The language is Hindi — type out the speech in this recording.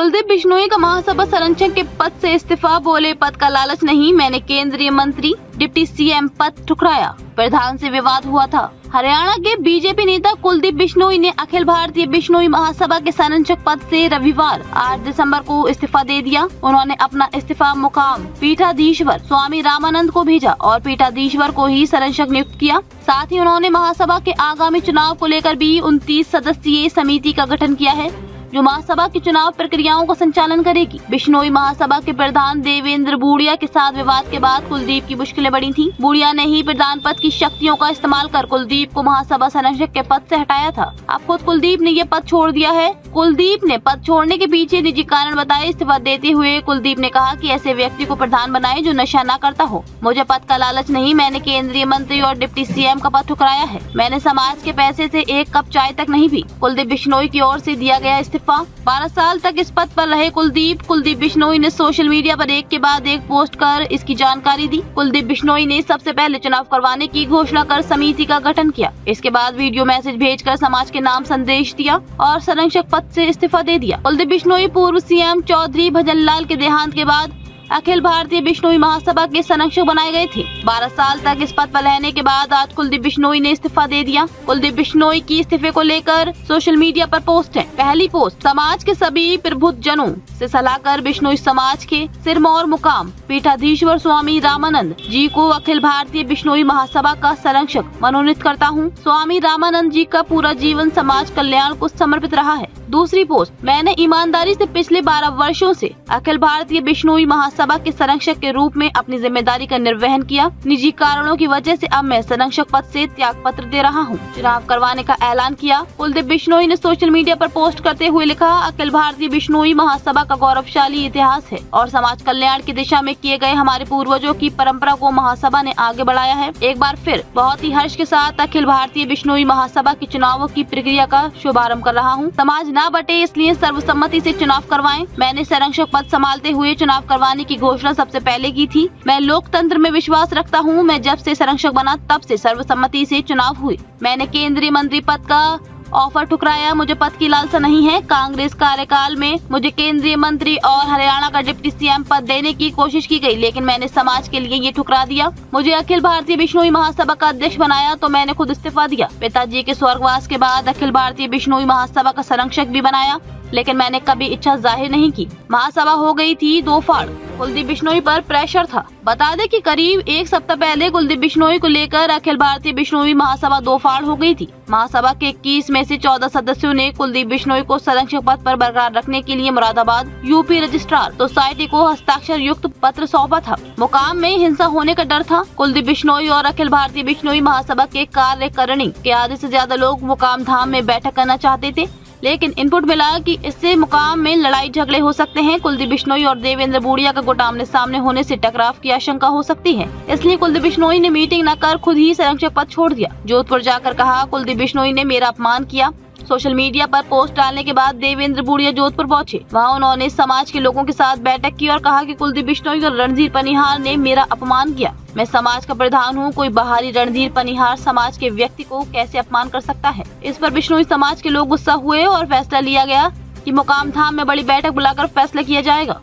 कुलदीप बिश्नोई का महासभा संरक्षक के पद से इस्तीफा। बोले, पद का लालच नहीं, मैंने केंद्रीय मंत्री डिप्टी सीएम पद ठुकराया। प्रधान से विवाद हुआ था। हरियाणा के बीजेपी नेता कुलदीप बिश्नोई ने अखिल भारतीय बिश्नोई महासभा के संरक्षक पद से रविवार 8 दिसंबर को इस्तीफा दे दिया। उन्होंने अपना इस्तीफा मुकाम पीठाधीश्वर स्वामी रामानंद को भेजा और पीठाधीश्वर को ही संरक्षक नियुक्त किया। साथ ही उन्होंने महासभा के आगामी चुनाव को लेकर भी 29 सदस्यीय समिति का गठन किया है, जो महासभा की चुनाव प्रक्रियाओं का संचालन करेगी। बिश्नोई महासभा के प्रधान देवेंद्र बूड़िया के साथ विवाद के बाद कुलदीप की मुश्किलें बढ़ी थी। बूड़िया ने ही प्रधान पद की शक्तियों का इस्तेमाल कर कुलदीप को महासभा संरक्षक के पद से हटाया था। अब खुद कुलदीप ने ये पद छोड़ दिया है। कुलदीप ने पद छोड़ने के पीछे निजी कारण बताए। इस्तीफा देते हुए कुलदीप ने कहा कि ऐसे व्यक्ति को प्रधान बनाए जो नशा न करता हो। मुझे पद का लालच नहीं, मैंने केंद्रीय मंत्री और डिप्टी सीएम का पद ठुकराया है। मैंने समाज के पैसे से एक कप चाय तक नहीं पी। कुलदीप बिश्नोई की ओर से दिया गया इस्तीफा। 12 साल तक इस पद पर रहे कुलदीप बिश्नोई ने सोशल मीडिया पर एक के बाद एक पोस्ट कर इसकी जानकारी दी। कुलदीप बिश्नोई ने सबसे पहले चुनाव करवाने की घोषणा कर समिति का गठन किया। इसके बाद वीडियो मैसेज भेजकर समाज के नाम संदेश दिया और संरक्षक पद से इस्तीफा दे दिया। कुलदीप बिश्नोई पूर्व सीएम चौधरी भजनलाल के देहांत के बाद अखिल भारतीय बिश्नोई महासभा के संरक्षक बनाए गए थे। 12 साल तक इस पद पर रहने के बाद आज कुलदीप बिश्नोई ने इस्तीफा दे दिया। कुलदीप बिश्नोई की इस्तीफे को लेकर सोशल मीडिया पर पोस्ट है। पहली पोस्ट, समाज के सभी प्रबुद्ध जनों से सलाह कर बिश्नोई समाज के सिरमौर मुकाम पीठाधीश्वर स्वामी रामानंद जी को अखिल भारतीय बिश्नोई महासभा का संरक्षक मनोनीत करता हूँ। स्वामी रामानंद जी का पूरा जीवन समाज कल्याण को समर्पित रहा है। दूसरी पोस्ट, मैंने ईमानदारी से पिछले 12 वर्षों से अखिल भारतीय बिश्नोई महासभा के संरक्षक के रूप में अपनी जिम्मेदारी का निर्वहन किया। निजी कारणों की वजह से अब मैं संरक्षक पद से त्याग पत्र दे रहा हूं। चुनाव करवाने का ऐलान किया। कुलदीप बिश्नोई ने सोशल मीडिया पर पोस्ट करते हुए लिखा, अखिल भारतीय बिश्नोई महासभा का गौरवशाली इतिहास है और समाज कल्याण की दिशा में किए गए हमारे पूर्वजों की परंपरा को महासभा ने आगे बढ़ाया है। एक बार फिर बहुत ही हर्ष के साथ अखिल भारतीय बिश्नोई महासभा की चुनावों की प्रक्रिया का शुभारंभ कर रहा हूँ। समाज न बटे इसलिए सर्वसम्मति से चुनाव करवाएं। मैंने संरक्षक पद संभालते हुए चुनाव करवाने की घोषणा सबसे पहले की थी। मैं लोकतंत्र में विश्वास रखता हूँ। मैं जब से संरक्षक बना तब से सर्वसम्मति से चुनाव हुए। मैंने केंद्रीय मंत्री पद का ऑफर ठुकराया। मुझे पद की लालसा नहीं है। कांग्रेस कार्यकाल में मुझे केंद्रीय मंत्री और हरियाणा का डिप्टी सीएम पद देने की कोशिश की गई, लेकिन मैंने समाज के लिए ये ठुकरा दिया। मुझे अखिल भारतीय बिश्नोई महासभा का अध्यक्ष बनाया तो मैंने खुद इस्तीफा दिया। पिताजी के स्वर्गवास के बाद अखिल भारतीय बिश्नोई महासभा का संरक्षक भी बनाया, लेकिन मैंने कभी इच्छा जाहिर नहीं की। महासभा हो गई थी दो फाड़। कुलदीप बिश्नोई पर प्रेशर था। बता दें कि करीब एक सप्ताह पहले कुलदीप बिश्नोई को लेकर अखिल भारतीय बिश्नोई महासभा दो फाड़ हो गई थी। महासभा के 21 में से 14 सदस्यों ने कुलदीप बिश्नोई को संरक्षक पद पर बरकरार रखने के लिए मुरादाबाद यूपी रजिस्ट्रार सोसाइटी को हस्ताक्षर युक्त पत्र सौंपा था। मुकाम में हिंसा होने का डर था। कुलदीप बिश्नोई और अखिल भारतीय बिश्नोई महासभा के कार्यकारिणी के आधे से ज्यादा लोग मुकाम धाम में बैठक करना चाहते थे, लेकिन इनपुट मिला कि इससे मुकाम में लड़ाई झगड़े हो सकते हैं। कुलदीप बिश्नोई और देवेंद्र बूड़िया का गुट आमने सामने होने से टकराव की आशंका हो सकती है। इसलिए कुलदीप बिश्नोई ने मीटिंग न कर खुद ही संरक्षक पद छोड़ दिया। जोधपुर जाकर कहा, कुलदीप बिश्नोई ने मेरा अपमान किया। सोशल मीडिया पर पोस्ट डालने के बाद देवेंद्र बूड़िया जोधपुर पहुंचे। वहां उन्होंने समाज के लोगों के साथ बैठक की और कहा कि कुलदीप बिश्नोई और रणधीर पनिहार ने मेरा अपमान किया। मैं समाज का प्रधान हूं, कोई बाहरी रणधीर पनिहार समाज के व्यक्ति को कैसे अपमान कर सकता है। इस पर बिश्नोई समाज के लोग गुस्सा हुए और फैसला लिया गया कि मुकाम धाम में बड़ी बैठक बुलाकर फैसला किया जाएगा।